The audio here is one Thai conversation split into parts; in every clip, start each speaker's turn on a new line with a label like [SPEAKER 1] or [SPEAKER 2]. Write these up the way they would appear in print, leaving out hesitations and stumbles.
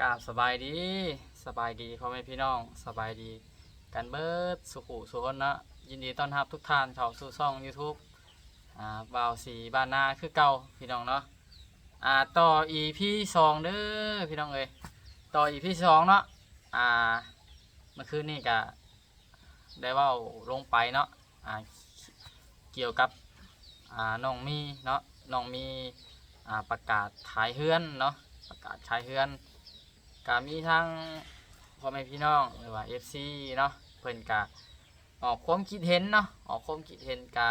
[SPEAKER 1] กราบสบายดีพ่อแม่พี่น้องสบายดีกันเบิดสุขุสุขนนะยินดีต้อนรับทุกท่านเข้าสู่ช่อง YouTube บ่าวสีบ้านนาคือเก่าพี่น้องเนาะต่อ EP 2เด้อพี่น้องเอ้ยต่อ EP 2เนาะอ่าเมื่อคืนนี้ก็ได้เว้าลงไปเนาะเกี่ยวกับน้องมีเนาะน้องมีประกาศขายเฮือนเนาะประกาศขายเฮือนก็มีทั้งพ่อแม่พี่น้องหรือว่า FC เนาะเพิ่นก็ออกความคิดเห็นเนาะออกความคิดเห็นก็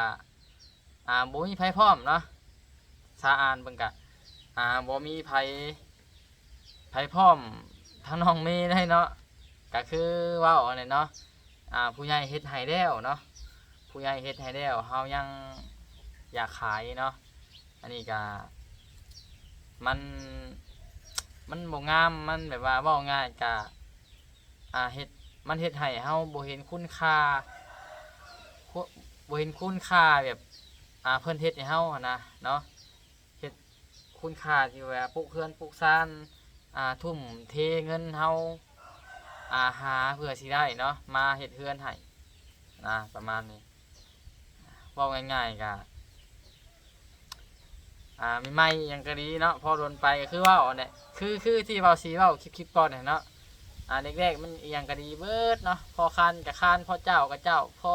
[SPEAKER 1] บ่มีไผพร้อมเนาะถ้าอ่านเบิ่งก็บ่มีไผพร้อมทั้งน้องเมย์ได้เนาะก็คือเว้าอันนี้เนาะผู้ใหญ่เฮ็ดให้แล้วเนาะผู้ใหญ่เฮ็ดให้แล้วเฮายังอยากขายเนาะอันนี้ก็มันบ่งามมันแบบว่าเว้าง่ายก็เฮ็ดมันเฮ็ดให้เฮาบ่เห็นคุณค่าบ่เห็นคุณค่าแบบเพิ่นเฮ็ดให้เฮาอะนะเนาะเฮ็ดคุณค่าที่ว่าปลูกเรือนปลูกซ่านทุ่มเทเงินเฮาหาเพื่อสิได้เนาะมาเฮ็ดเรือนให้ประมาณนี้เว้าง่ายๆก็มีไม่ยังก็ดีเนาะพอโดนไปก็คือว่าเนี่ยคือที่เว้าสีเว้าคลิปก่อนเนี่ยเนาะแรกๆมันยังก็ดีเบิดเนาะพอคันกับคันพอเจ้ากับเจ้าพอ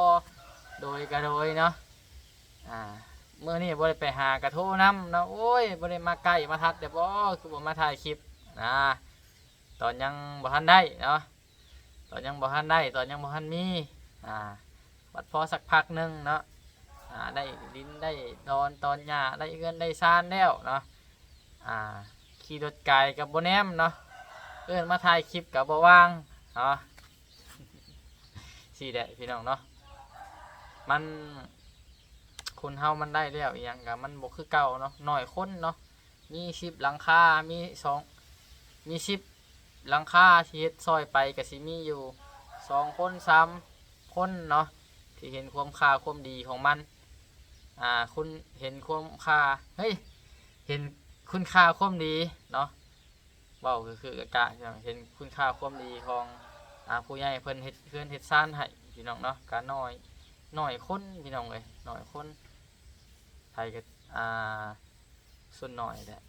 [SPEAKER 1] โดยก็โดยเนาะเมื่อนี้บ่ได้ไปหากระโทน้ำเนาะโอ้ยบ่ได้มาใกล้มาทักเดี๋ยวบ่คือบ่มาถ่ายคลิปตอนยังบ่ทันได้เนาะตอนยังบ่ทันได้ตอนยังบ่ทันมีบัดพอสักพักนึงเนาะได้ดินได้ตอนหญ้าได้เงินได้ซานแล้วเนาะขี่รถไกลกับโบแนมเนาะเอิ้นมาถ่ายคลิปกับบ่ว่างเนาะสิแหละพี่น้องเนาะมันคนเฮามันได้แล้วอีหยังก็มันบ่คือเก่าเนาะน้อยคนเนาะมี10หลังคามี10หลังคาที่เฮ็ดซอยไปก็สิมีอยู่2คน3คนเนาะที่เห็นความค่าความดีของมันคุณเห็นความค่าเฮ้ยเห็นคุณค่าความดีเนาะเว้าคือกะเห็นคุณค่าความดีของผู้ใหญ่เพิ่นเฮ็ดเฮือนเฮ็ดซ่านให้พี่น้องเนาะก็น้อยคนพี่น้องเอ้ยน้อยคนไทยก็ส่วนน้อยแหละ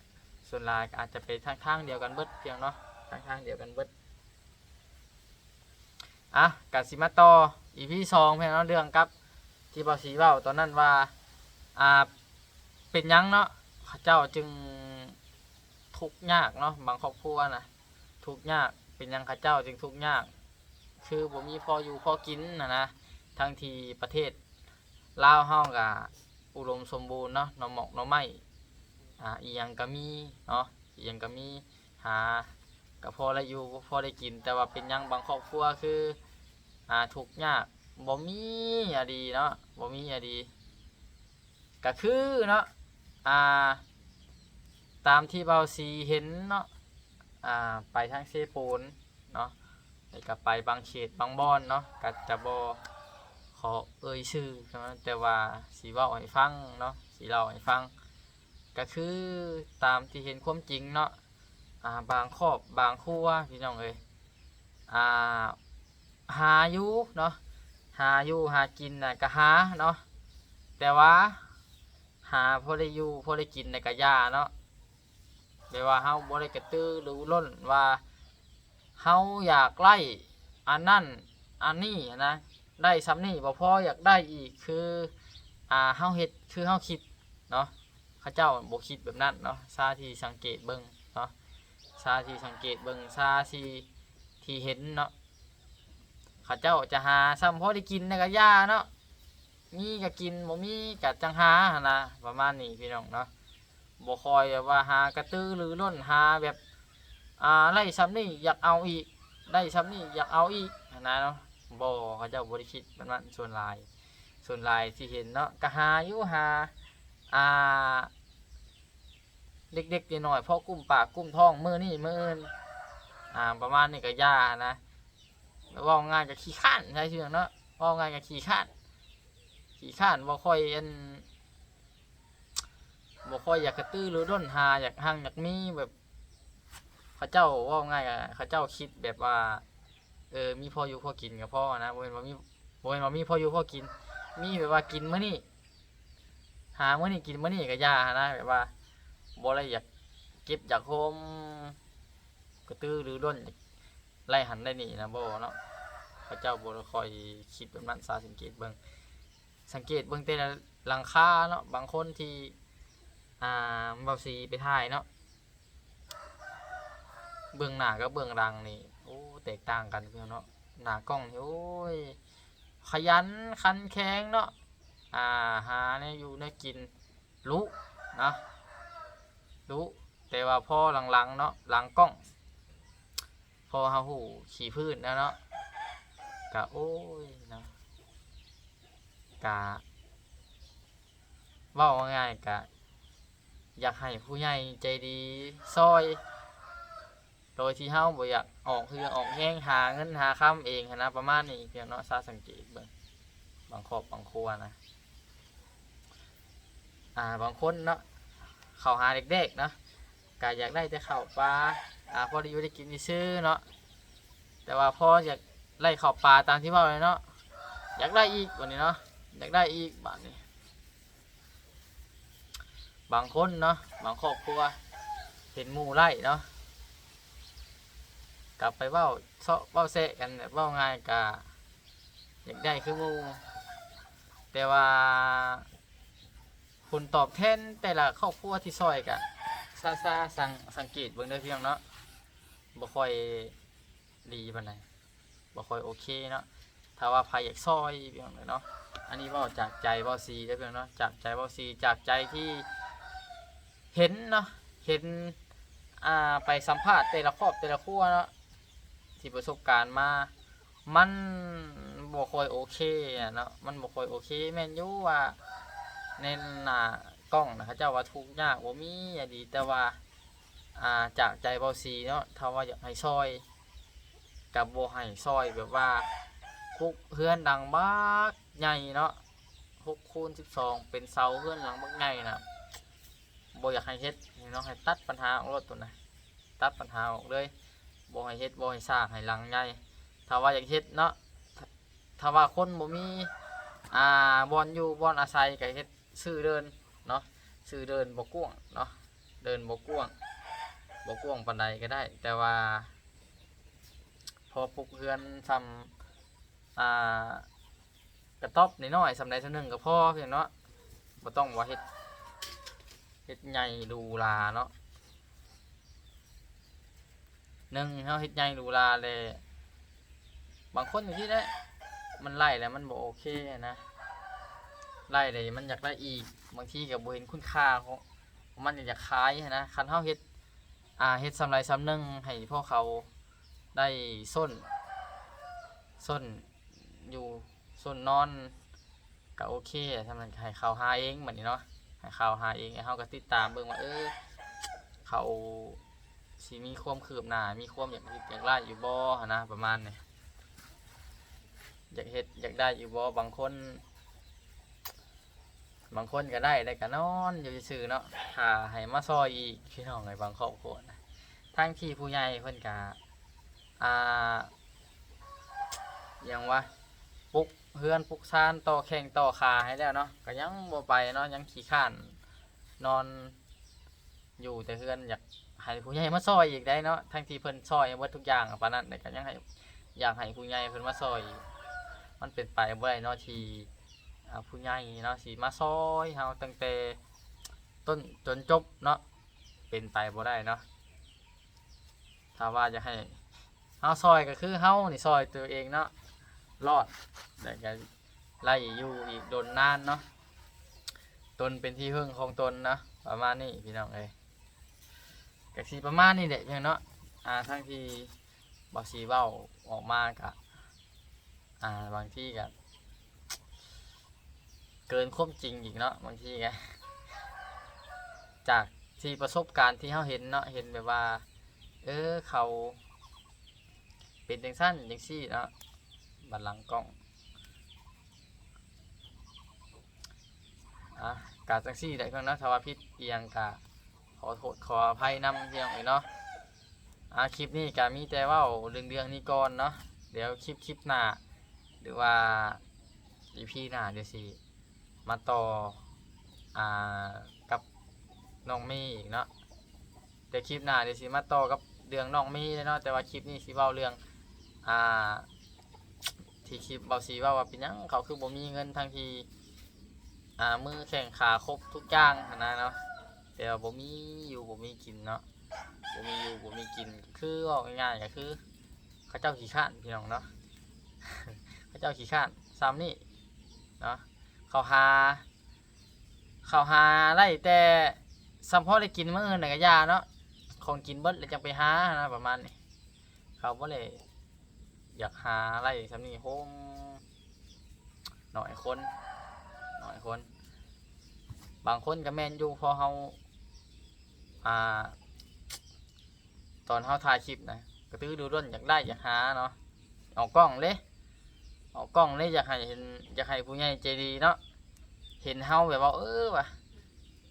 [SPEAKER 1] ส่วนหลายอาจจะไปทางเดียวกันเบิดเพียงเนาะทางเดียวกันเบิดกสิมาต่อ EP 2เพียงเนาะเรื่องกับที่บ่าวสีเว้าตอนนั้นว่าเป็นยังเนาะเจ้าจึงทุกข์ยากเนาะบางครอบครัวนะทุกข์ยากเป็นยังข้าเจ้าจึงทุกข์ยากคือบ่มีพออยู่พอกินนะทั้งที่ประเทศลาวเฮาก็อุดมสมบูรณ์เนาะหน่อหมอกหน่อไม้อีหยังก็มีเนาะอีหยังก็มีหาก็พอได้อยู่พอได้กินแต่ว่าเป็นยังบางครอบครัวคือทุกข์ยากบ่มีดีเนาะบ่มีดีก็คือเนาะตามที่เบาสีเห็นเนาะไปทางเซปูนเนาะแล้วก็ไปบางเขตบางบอนเนาะก็จะบ่ขอเอ่ยชื่อแต่ว่าสีเว้าให้ฟังเนาะสีเล่าให้ฟังก็คือตามที่เห็นความจริงเนาะบางครอบบางครัวพี่น้องเอ้ยหาอยู่เนาะหาอยู่หากินก็หาเนาะแต่ว่าหาพอได้อยู่พอได้กินในกะยาเนาะแปลว่าเฮาบ่ได้กระตือรือร้นว่าเฮาอยากไล่อันนั้นอันนี้นะได้ซ้ำนี่บ่พออยากได้อีกคือเฮาเฮ็ดคือเฮาคิดเนาะเขาเจ้าบ่คิดแบบนั้นเนาะซาที่สังเกตเบิ่งเนาะซาที่สังเกตเบิ่งซาที่เห็นเนาะเขาเจ้าจะหาซ้ำพอได้กินในกะยาเนาะมีก็กินบ่มีก็จังหานะประมาณนี้พี่น้องเนาะบ่คอยว่าหากระตือรือร้นหาแบบได้ซ้ำนี่อยากเอาอีกได้ซ้ำนี่อยากเอาอีกนะเนาะบ่เขาเจ้าบ่ได้คิดแบบนั้นส่วนหลายที่เห็นเนาะก็หาอยู่หาเล็กๆน้อยๆพอกุ้มปากกุ้มท้องมื้อนี้มื้ออื่นประมาณนี้ก็ย่านะว่าง่ายก็ขี้ข้านใช่ชื่อเนาะว่าง่ายก็ขี้ข้านบ่ค่อยอยากกระตือรือร้นหาอยากหังอยากมีแบบ เขาเจ้าว่าง่ายเขาเจ้าคิดแบบว่ามีพออยู่พอกินกับพ่อนะบ่แม่นว่ามีพออยู่พอกินมีแบบว่ากินมื้อนี้หามื้อนี้กินมื้อนี้ก็ย่านะแบบว่าบ่ได้อยากเก็บอยากโฮมกระตือรือร้นไล่หันได้นี่นะบ่เนาะเขาเจ้าบ่ได้ค่อยคิดแบบนั้นสังเกตเบิ่งแต่ละหลังคาเนาะบางคนที่เว้าสีไปถ่ายเนาะเบื้องหน้ากับเบื้องหลังนี่โอ้แตกต่างกันเพิ่นเนาะหน้ากล้องนี่โอ้ยขยันขันแข็งเนาะหาเนี่ยอยู่เนี่ยกินรู้เนาะรู้แต่ว่าพอหลังๆเนาะหลังกล้องพอเฮาหูขี่พื้นแล้วเนาะกะโอ้ยเนาะกะเว้าง่ายๆกะอยากให้ผู้ใหญ่ใจดีซอยโดยที่เฮาบ่อยากออกคือออกแห้งหาเงินหาค้ำเองนะประมาณนี้เพียงเนาะสังเกตเบิ่งบางครอบบางครัวนะบางคนเนาะเขาหาเด็กๆเนาะก็อยากได้แต่ข้าวปลาพอได้อยู่ได้กินซื้อเนาะแต่ว่าพออยากไล่ข้าวปลาตามที่ว่าเลยเนาะอยากได้อีกวันนี้เนาะอยากได้อีกแบบนี้บางคนเนาะบางครอบครัวเห็นหมู่ไล่เนาะกลับไปเว้าเซะกันเว้าง่ายกะอยากได้คือหมู่แต่ว่าผลตอบแทนแต่ละครอบครัวที่ซอยกะสังเกตเบิ่งเด้อพี่น้องเนาะบ่ค่อยดีปานใดบ่ค่อยโอเคเนาะถ้าว่าใครอยากซอยพี่น้องเนาะอันนี้เว้าจากใจเว้าซีเด้อพี่น้องเนาะจากใจเว้าซีจากใจที่เห็นเนาะเห็นไปสัมภาษณ์แต่ละครอบแต่ละครัวเนาะที่ประสบการณ์มามันบ่ค่อยโอเคเนาะมันบ่ค่อยโอเคแม่นอยู่ว่าในหน้ากล้องนะเขาเจ้าว่าทุกข์ยากบ่มีอย่าดีแต่ว่าจากใจเบาซีเนาะถ้าว่าอยากให้ซอยกับบ่ให้ซอยแบบว่าคุกเฮือนดังบักใหญ่เนาะ6คูณ12เป็นเสาเฮือนหลังบักใหญ่น่ะบ่อยากให้เฮ็ดเนาะให้ตัดปัญหาออกรถตัวน่ะตัดปัญหาออกเลยบ่ให้เฮ็ดบ่ให้สร้างให้หลังใหญ่ถ้าว่าอยากเฮ็ดเนาะถ้าว่าคนบ่มีบ่อนอยู่บ่อนอาศัยก็เฮ็ดซื้อเดินเนาะซื้อเดินบ่กว้างเนาะเดินบ่กว้างปานใดก็ได้แต่ว่าพอปลูกเรือนซ้ำกระต๊อบน้อยๆสำใดสำหนึ่งก็พอเพียงเนาะบ่ต้องว่าเฮ็ดใหญ่หรูหราเนาะเฮาเฮ็ดใหญ่หรูหราเลยบางคนอยู่ที่ได้มันไล่แล้วมันบ่โอเคนะไล่เลยมันอยากได้อีกบางทีก็บ่เห็นคุณค่าของมันอยากขายนะคันเฮาเฮ็ดสำไรสำนึงให้พวกเขาได้ส้นอยู่ส้นนอนก็โอเคทำนั้นให้เขาหาเองเหมือนนี้เนาะให้เขาหาเองให้เขาก็ติดตามเบิ่งว่าเขาสิมีความคืบหน้ามีความอยากได้อยู่บ่นะประมาณนี้อยากเฮ็ดอยากได้อยู่บ่บางคนก็ได้ก็นอนอยู่ซื่อๆเนาะถ้าให้มาซอยอีกพี่น้องในบางครอบครัวนะทั้งที่ผู้ใหญ่เพิ่นก็ยังว่าปลุกเฮือนปลุกซานต่อแข้งต่อขาให้แล้วเนาะก็ยังบ่ไปเนาะยังขี้ข้านนอนอยู่แต่เฮือนอยากให้ผู้ใหญ่มาซอยอีกได้เนาะทั้งที่เพิ่นซอยหมดทุกอย่างปานนั้นแต่ก็ยังให้อยากให้ผู้ใหญ่เพิ่นมาซอยมันเป็นไปบ่ได้เนาะที่ผู้ใหญ่เนาะสิมาซอยเฮาตั้งแต่ต้นจนจบเนาะเป็นไปบ่ได้เนาะถ้าว่าจะให้เฮาซอยก็คือเฮานี่ซอยตัวเองเนาะรอดแต่ก็ไล่อยู่อีกโดนนานเนาะตนเป็นที่พึ่งของตนนะประมาณนี้พี่น้องก็สิประมาณนี้แหละพี่น้องเนาะทั้งที่บ่สิเว้าออกมาก็บางทีก็เกินความจริงอีกเนาะบางทีไงจากที่ประสบการณ์ที่เขาเห็นเนาะเห็นแบบว่าเขาเป็นจังสั้นจังซี่เนาะบัดหลังกล้องการจังซี่ได้เพิ่นเนาะถ้าว่าผิดเอียงกะขอโทษขออภัยนำเพียงเนาะ คลิปนี้ก็มีแต่เว่าเรื่องนี้ก่อนเนาะเดี๋ยวคลิปหน้าหรือว่า EP หน้าเดี๋ยวสิมาต่ออ่ากับน้องเมย์อีกเนาะเดี๋ยวคลิปหน้าเดี๋ยวสิมาต่อกับเรื่องน้องเมย์เนาะแต่ว่าคลิปนี้สิเว้าเรื่องอ่าที่คลิปเบาสีว่าเป็นหยังเขาคือบ่มีเงินทางที่มือแข่งขาครบทุกอย่างนะเนาะแต่ว่าบ่มีอยู่บ่มีกินเนาะบ่มีอยู่บ่มีกินคือว่าง่ายๆก็คือเขาเจ้าขี้ข้านพี่น้องเนาะ เขาเจ้าขี้ข้านซ้ำนี่เนาะเขาหาไล่แต่ซ้ำพอได้กินมื้อไหนก็ยาเนาะของกินเบิดแล้วจังไปหานะประมาณนี้เขาบ่เลยอยากหาไล่ซ้ำนี่โฮมหน่อยคนบางคนก็แม่นอยู่พอเฮาตอนเฮาถ่ายคลิปนะกระตือรือร้นอยากได้อยากหาเนาะออกกล้องเลยอยากให้เห็นอยากให้ผู้ใหญ่ใจดีเนาะเห็นเฮาแบบว่าว่ะ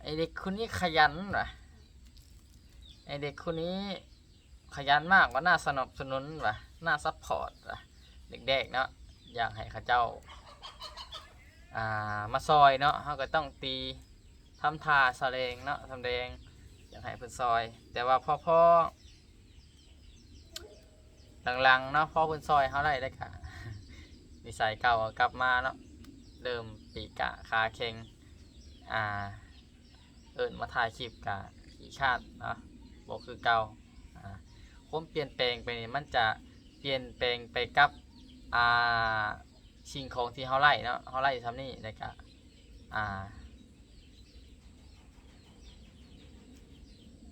[SPEAKER 1] ไอเด็กคนนี้ขยันว่ะไอเด็กคนนี้ขยันมากว่าน่าสนับสนุนว่ะน่าซัพพอร์ตว่ะเด็กๆเนาะอยากให้เขาเจ้ามาซอยเนาะเขาก็ต้องตีทำท่าแสดงเนาะทำแดงอยากให้เพิ่นซอยแต่ว่าพ่อหลังๆเนาะพ่อเพิ่นซอยเขาได้ค่ะนิสัยเก่ากลับมาเนาะเริ่มปีกะคาเค็งมาถ่ายคลิปกะขี้คาดเนาะบอกคือเก่าความเปลี่ยนแปลงไปนี่มันจะเปลี่ยนแปลงไปกับสิ่งของที่เขาไล่เนาะเขาไล่ทำนี่ในกะ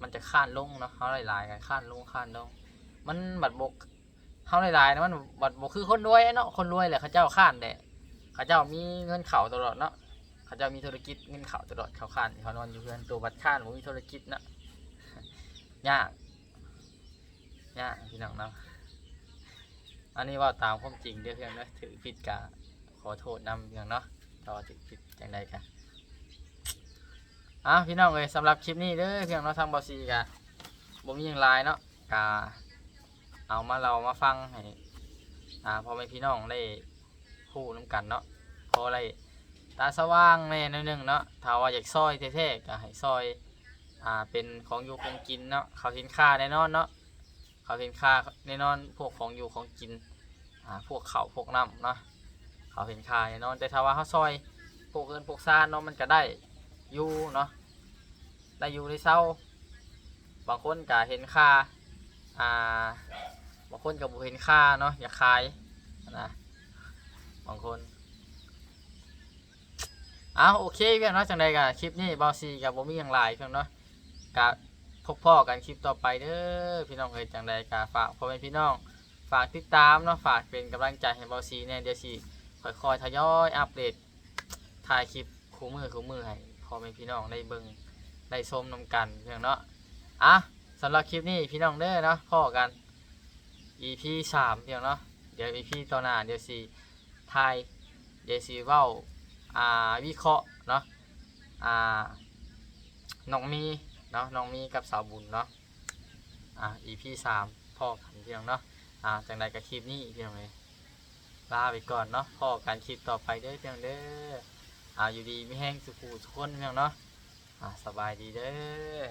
[SPEAKER 1] มันจะข้านลงเนาะเขาหลายๆกันข้านลงมันบัดบกเขาหลายๆนะมันบัดบกคือคนรวยเนาะคนรวยแหละเขาเจ้าข้านแหละเขาเจ้ามีเงินเข่าตลอดเนาะเขาเจ้ามีธุรกิจเงินเข่าตลอดเขาข้านเขานอนอยู่เพื่อนตัวบัดข้านผมมีธุรกิจนะยากพี่น้องเนาะอันนี้ว่าตามความจริงเด้อเพื่อนเนาะถือผิดกะขอโทษนำเพื่อนเนาะต่อถือผิดอย่างไรกันพี่น้องเลยสำหรับคลิปนี้เด้อเพียงเราทางบอซีกะบ่มีอย่างไรเนาะกะเอาเรามาฟังให้พอไม่พี่น้องได้พูดน้ำกันเนาะพออะไรตาสว่างในนิดนึงเนาะถ้าว่าอยากซอยเท่ๆก็ให้ซอยเป็นของอยู่ของกินเนาะเขาสินค้าแน่นอนเนาะเขาสินค้าแน่นอนพวกของอยู่ของกินพวกเขาพวกน้ำเนาะเขาสินค้าแน่นอนแต่ถ้าว่าเขาซอยพวกเงินพวกซ่านเนาะมันก็ได้อยู่เนาะได้อยู่ในเศร้าบางคนก็เห็นค่าบางคนก็บ่เห็นค่าเนาะอยากขายนะบางคนโอเคเพียงเนาะจังใดกับคลิปนี้บอซีกับบ่มีอย่างไรเพียงเนาะกับพบพ่อกันคลิปต่อไปเด้อพี่น้องเอ้ยจังใดกับฝากพ่อแม่พี่น้องฝากติดตามเนาะฝากเป็นกำลังใจให้บอซีเนี่ยเดี๋ยวสิค่อยๆทยอยอัปเดตถ่ายคลิปคู่มือให้พ่อแม่พี่น้องได้เบิ่งได้ชมนำกันเพียงเนาะสำหรับคลิปนี้พี่น้องเด้อเนาะพ่อกัน EP 3เพียงเนาะเดี๋ยว EP ต่อหน้าเดี๋ยวสิถ่ายเดี๋ยวสิเว้าวิเคราะห์เนาะน้องมีเนาะน้องมีกับสาวบุญเนาะEP 3พ่อกันเพียงเนาะจังใดกับคลิปนี้เพียงเลยลาไปก่อนเนาะพ่อกันคลิปต่อไปเด้อเพียงเด้ออยู่ดีไม่แห้งสุขุทุกคนเพียงเนาะสบายดีเด้อ